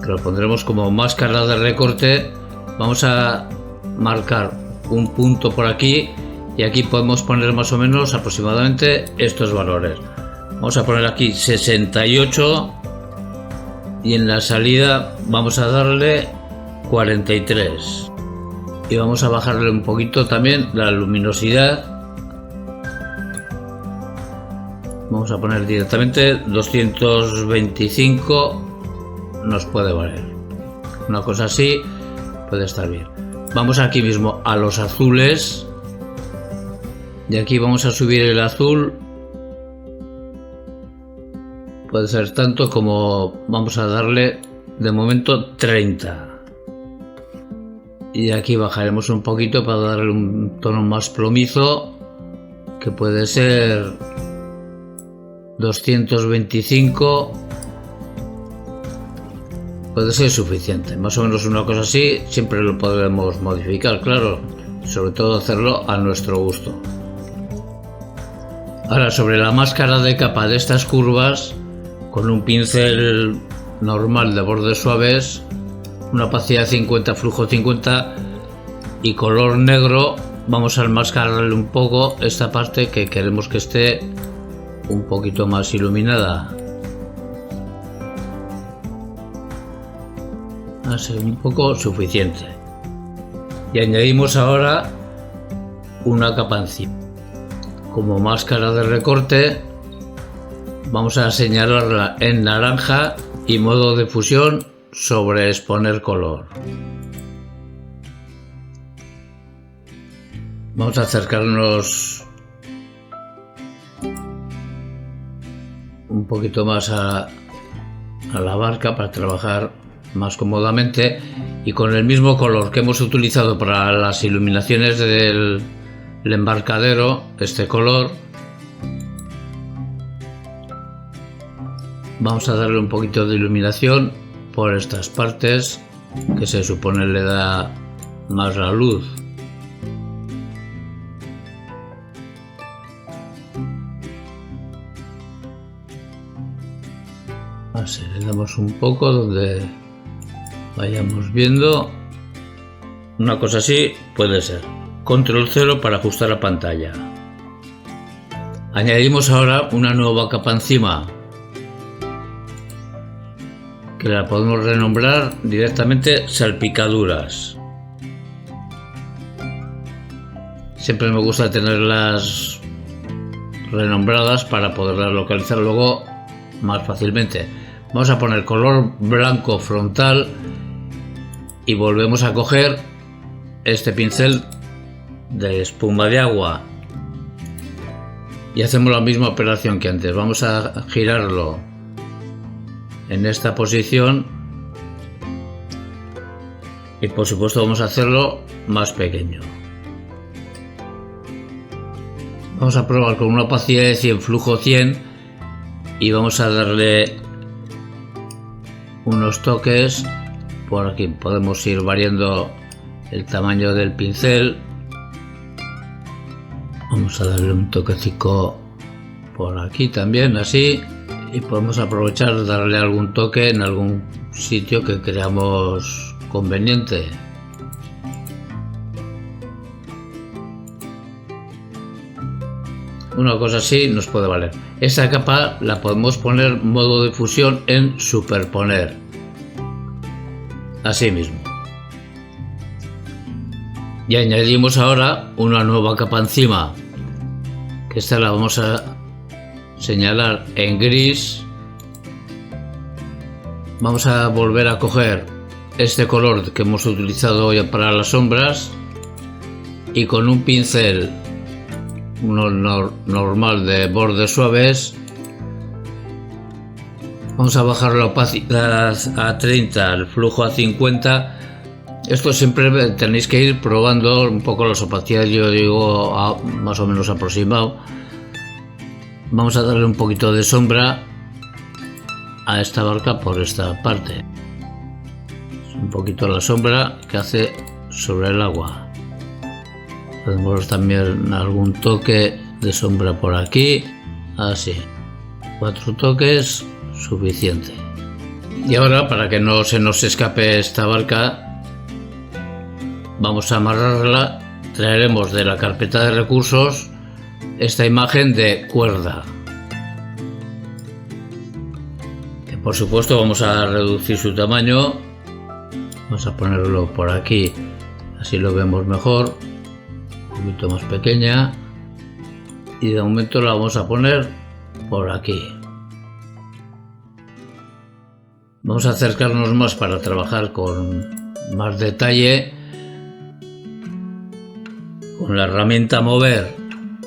que lo pondremos como máscara de recorte. Vamos a marcar un punto por aquí y aquí podemos poner más o menos aproximadamente estos valores. Vamos a poner aquí 68 y en la salida vamos a darle 43 y vamos a bajarle un poquito también la luminosidad. Vamos a poner directamente 225, nos puede valer. Una cosa así puede estar bien. Vamos aquí mismo a los azules y aquí vamos a subir el azul. Puede ser tanto como vamos a darle de momento 30. Y aquí bajaremos un poquito para darle un tono más plomizo, que puede ser 225. Puede ser suficiente, más o menos una cosa así. Siempre lo podemos modificar, claro, sobre todo hacerlo a nuestro gusto. Ahora, sobre la máscara de capa de estas curvas, con un pincel normal de bordes suaves, una opacidad 50, flujo 50 y color negro, vamos a enmascararle un poco esta parte que queremos que esté un poquito más iluminada. Va a ser un poco suficiente. Y añadimos ahora una capa encima. Como máscara de recorte vamos a señalarla en naranja y modo de fusión sobre exponer color. Vamos a acercarnos un poquito más a la barca para trabajar más cómodamente, y con el mismo color que hemos utilizado para las iluminaciones del embarcadero, este color, vamos a darle un poquito de iluminación por estas partes que se supone le da más la luz. Así le damos un poco donde vayamos viendo. Una cosa así puede ser. Control 0 para ajustar la pantalla. Añadimos ahora una nueva capa encima, que la podemos renombrar directamente salpicaduras. Siempre me gusta tenerlas renombradas para poderlas localizar luego más fácilmente. Vamos a poner color blanco frontal y volvemos a coger este pincel de espuma de agua y hacemos la misma operación que antes. Vamos a girarlo en esta posición y por supuesto vamos a hacerlo más pequeño. Vamos a probar con una opacidad de 100, flujo 100 y vamos a darle unos toques por aquí. Podemos ir variando el tamaño del pincel. Vamos a darle un toquecito por aquí también, así, y podemos aprovechar darle algún toque en algún sitio que creamos conveniente. Una cosa así nos puede valer. Esta capa la podemos poner modo de fusión en superponer, así mismo. Y añadimos ahora una nueva capa encima, que esta la vamos a señalar en gris. Vamos a volver a coger este color que hemos utilizado hoy para las sombras y con un pincel normal de bordes suaves vamos a bajar la opacidad a 30, el flujo a 50. Esto siempre tenéis que ir probando un poco las opacidades, yo digo más o menos aproximado. Vamos a darle un poquito de sombra a esta barca por esta parte, un poquito la sombra que hace sobre el agua. Podemos también algún toque de sombra por aquí, así, 4 toques suficiente. Y ahora, para que no se nos escape esta barca, vamos a amarrarla. Traeremos de la carpeta de recursos esta imagen de cuerda, que por supuesto vamos a reducir su tamaño. Vamos a ponerlo por aquí, así lo vemos mejor, un poquito más pequeña, y de momento la vamos a poner por aquí. Vamos a acercarnos más para trabajar con más detalle con la herramienta mover,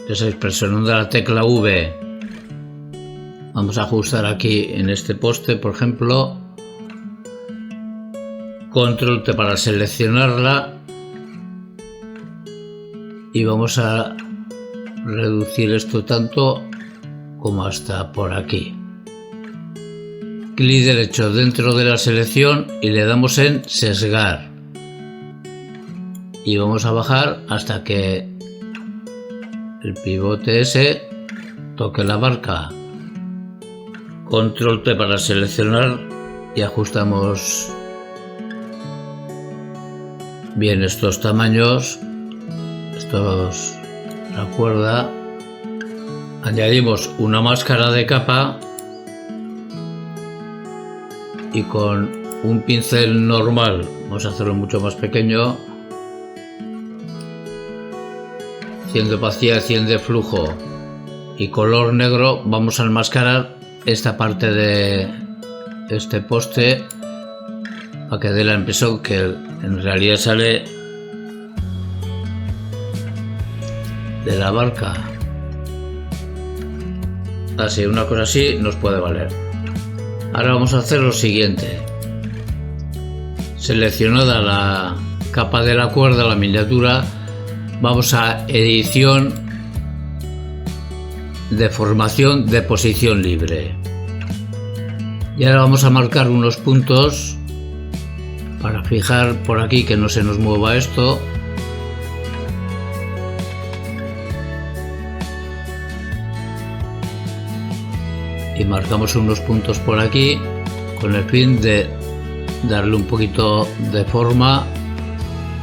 que es presionando la tecla V. Vamos a ajustar aquí en este poste, por ejemplo, control T para seleccionarla, y vamos a reducir esto tanto como hasta por aquí. Clic derecho dentro de la selección y le damos en sesgar y vamos a bajar hasta que el pivote ese toque la barca Control T para seleccionar y ajustamos bien estos tamaños, la cuerda. Añadimos una máscara de capa y con un pincel normal, vamos a hacerlo mucho más pequeño, 100 de opacidad, 100 de flujo y color negro, vamos a enmascarar esta parte de este poste para que dé la impresión que en realidad sale de la barca. Así, una cosa así nos puede valer. Ahora vamos a hacer lo siguiente. Seleccionada la capa de la cuerda, la miniatura, vamos a edición, deformación de posición libre. Y ahora vamos a marcar unos puntos para fijar por aquí que no se nos mueva esto. Y marcamos unos puntos por aquí con el fin de darle un poquito de forma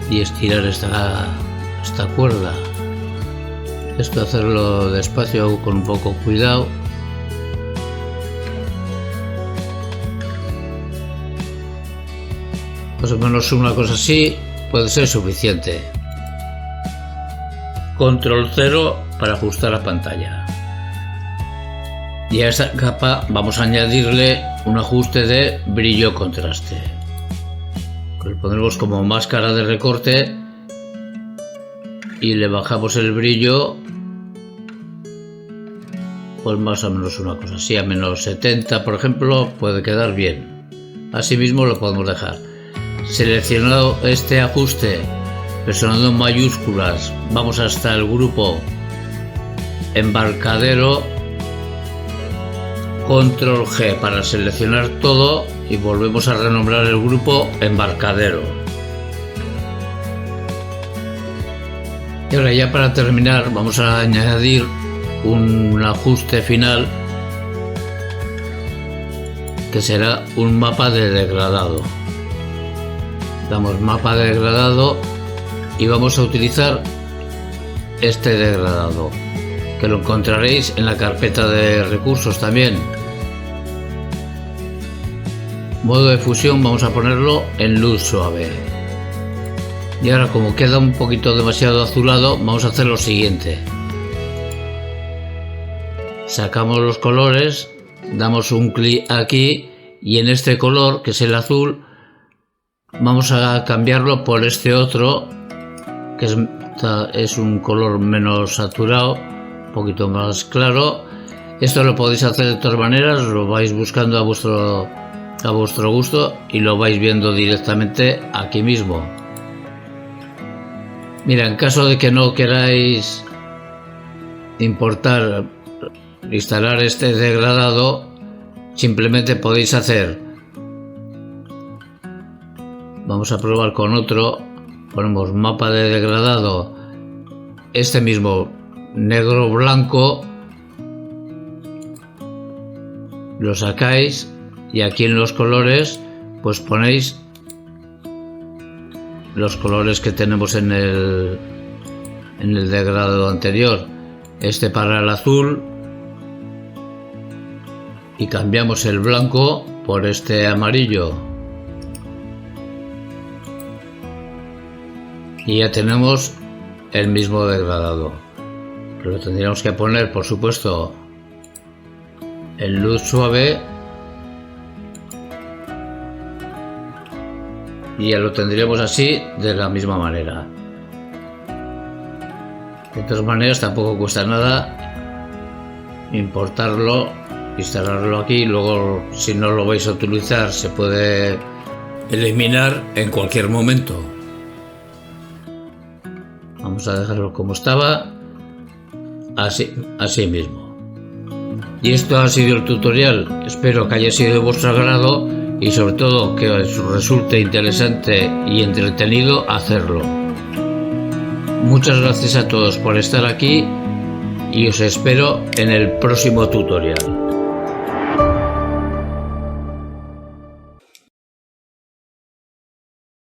y estirar esta cuerda. Esto hacerlo despacio, con un poco cuidado. Más o menos una cosa así puede ser suficiente. Control 0 para ajustar la pantalla. Y a esta capa vamos a añadirle un ajuste de brillo contraste. Lo ponemos como máscara de recorte y le bajamos el brillo, pues más o menos una cosa así, a menos 70 por ejemplo, puede quedar bien. Así mismo lo podemos dejar. Seleccionado este ajuste, presionando en mayúsculas, vamos hasta el grupo embarcadero. Control G para seleccionar todo y volvemos a renombrar el grupo embarcadero. Y ahora ya para terminar vamos a añadir un ajuste final que será un mapa de degradado. Damos mapa de degradado y vamos a utilizar este degradado, que lo encontraréis en la carpeta de recursos también. Modo de fusión vamos a ponerlo en luz suave. Y ahora, como queda un poquito demasiado azulado, vamos a hacer lo siguiente. Sacamos los colores, damos un clic aquí y en este color, que es el azul, vamos a cambiarlo por este otro, que es un color menos saturado, un poquito más claro. Esto lo podéis hacer de todas maneras, lo vais buscando a vuestro gusto y lo vais viendo directamente aquí mismo. Mira, en caso de que no queráis instalar este degradado, simplemente podéis hacer, vamos a probar con otro, ponemos mapa de degradado, este mismo negro blanco, lo sacáis y aquí en los colores pues ponéis los colores que tenemos en el degradado anterior, este para el azul, y cambiamos el blanco por este amarillo y ya tenemos el mismo degradado. Pero tendríamos que poner, por supuesto, en luz suave y ya lo tendríamos así de la misma manera. De todas maneras tampoco cuesta nada importarlo, instalarlo aquí, luego si no lo vais a utilizar se puede eliminar en cualquier momento. Vamos a dejarlo como estaba, así mismo. Y esto ha sido el tutorial, espero que haya sido de vuestro agrado y sobre todo que os resulte interesante y entretenido hacerlo. Muchas gracias a todos por estar aquí y os espero en el próximo tutorial.